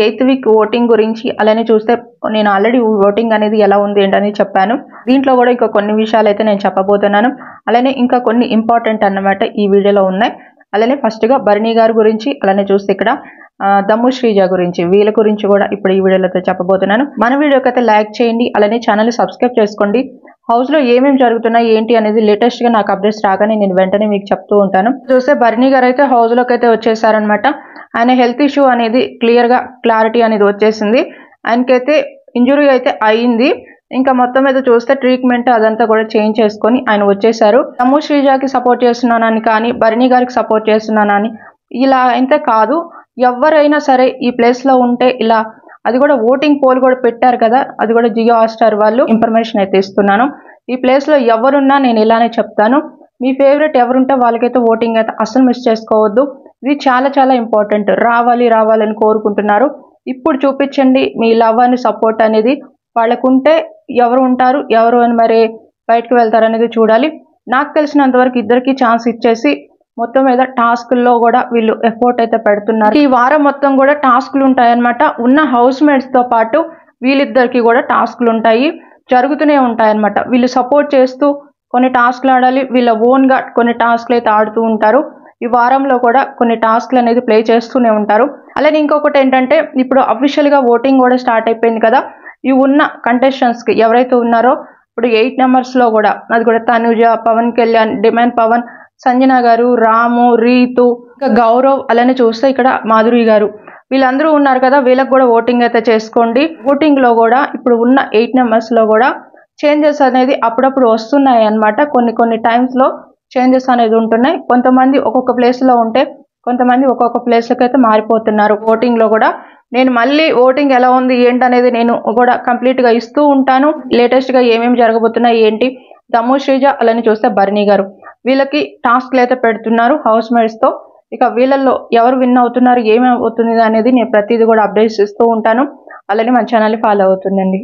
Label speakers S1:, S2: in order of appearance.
S1: 8th week voting గురించి అలానే చూస్తే నేను ఆల్రెడీ ఓటింగ్ అనేది ఎలా ఉంది ఏంటని చెప్పాను. దీంట్లో కూడా ఇంకా కొన్ని విషయాలు అయితే నేను చెప్పబోతున్నాను. అలానే ఇంకా కొన్ని ఇంపార్టెంట్ అన్నమాట ఈ వీడియోలో ఉన్నాయి. అలానే ఫస్ట్గా భరణి గారి గురించి, అలానే చూస్తే ఇక్కడ దమ్ము శ్రీజ గురించి, వీళ్ళ గురించి కూడా ఇప్పుడు ఈ వీడియోలో చెప్పబోతున్నాను. మన వీడియోకి అయితే లైక్ చేయండి, అలానే ఛానల్ సబ్స్క్రైబ్ చేసుకోండి. హౌస్లో ఏమేమి జరుగుతున్నాయి ఏంటి అనేది లేటెస్ట్గా నాకు అప్డేట్స్ రాగానే నేను వెంటనే మీకు చెప్తూ ఉంటాను. చూస్తే భరణి గారు అయితే హౌస్లోకి అయితే వచ్చేసారనమాట. ఆయన హెల్త్ ఇష్యూ అనేది క్లారిటీ అనేది వచ్చేసింది. ఆయనకైతే ఇంజురీ అయితే అయింది. ఇంకా మొత్తం మీద చూస్తే ట్రీట్మెంట్ అదంతా కూడా చేంజ్ చేసుకొని ఆయన వచ్చేసారు. దమ్ము శ్రీజాకి సపోర్ట్ చేస్తున్నానని కానీ, భరణి గారికి సపోర్ట్ చేస్తున్నానని ఇలా అయితే కాదు. ఎవరైనా సరే ఈ ప్లేస్లో ఉంటే ఇలా, అది కూడా ఓటింగ్ పోల్ కూడా పెట్టారు కదా, అది కూడా జియో హాట్‌స్టార్ వాళ్ళు ఇన్ఫర్మేషన్ అయితే ఇస్తున్నాను. ఈ ప్లేస్లో ఎవరున్నా నేను ఇలానే చెప్తాను. మీ ఫేవరెట్ ఎవరుంటే వాళ్ళకైతే ఓటింగ్ అయితే అస్సలు మిస్ చేసుకోవద్దు. ఇది చాలా చాలా ఇంపార్టెంట్. రావాలని కోరుకుంటున్నారు. ఇప్పుడు చూపించండి మీ లవ్ అని, సపోర్ట్ అనేది వాళ్ళకుంటే ఎవరు ఉంటారు, ఎవరు అని మరి బయటకు వెళ్తారు అనేది చూడాలి. నాకు తెలిసినంత వరకు ఇద్దరికి ఛాన్స్ ఇచ్చేసి మొత్తం మీద టాస్క్ల్లో కూడా వీళ్ళు ఎఫర్ట్ అయితే పెడుతున్నారు. ఈ వారం మొత్తం కూడా టాస్క్లు ఉంటాయన్నమాట. ఉన్న హౌస్ మేట్స్తో పాటు వీళ్ళిద్దరికి కూడా టాస్క్లు ఉంటాయి, జరుగుతూనే ఉంటాయన్నమాట. వీళ్ళు సపోర్ట్ చేస్తూ కొన్ని టాస్క్లు ఆడాలి, వీళ్ళ ఓన్గా కొన్ని టాస్క్లు అయితే ఆడుతూ ఉంటారు. ఈ వారంలో కూడా కొన్ని టాస్క్లు అనేది ప్లే చేస్తూనే ఉంటారు. అలానే ఇంకొకటి ఏంటంటే, ఇప్పుడు అఫీషియల్గా ఓటింగ్ కూడా స్టార్ట్ అయిపోయింది కదా. ఈ ఉన్న కంటెస్టెంట్స్కి ఎవరైతే ఉన్నారో ఇప్పుడు 8 నెంబర్స్లో కూడా, అది కూడా తనుజ, పవన్ కళ్యాణ్, డిమాండ్ పవన్, సంజన గారు, రాము, రీతు, ఇంకా గౌరవ్, అలానే చూస్తే ఇక్కడ మాధురి గారు, వీళ్ళందరూ ఉన్నారు కదా. వీళ్ళకి కూడా ఓటింగ్ అయితే చేసుకోండి. ఓటింగ్లో కూడా ఇప్పుడు ఉన్న 8 నెంబర్స్లో కూడా చేంజెస్ అనేది అప్పుడప్పుడు వస్తున్నాయి అన్నమాట. కొన్ని టైమ్స్లో చేంజెస్ అనేది ఉంటున్నాయి. కొంతమంది ఒక్కొక్క ప్లేస్లో ఉంటే కొంతమంది ఒక్కొక్క ప్లేస్లోకి అయితే మారిపోతున్నారు. ఓటింగ్లో కూడా నేను మళ్ళీ ఓటింగ్ ఎలా ఉంది ఏంటనేది నేను కూడా కంప్లీట్గా ఇస్తూ ఉంటాను. లేటెస్ట్గా ఏమేమి జరగబోతున్నాయి ఏంటి, దమ్ము శ్రీజ, అలానే చూస్తే భరణి గారు, వీళ్ళకి టాస్క్లు అయితే పెడుతున్నారు హౌస్ మేట్స్తో. ఇక వీళ్ళల్లో ఎవరు విన్ అవుతున్నారు, ఏమవుతుంది అనేది నేను ప్రతిదీ కూడా అప్డేట్స్ ఇస్తూ ఉంటాను. అలానే మన ఛానల్ని ఫాలో అవుతుండండి.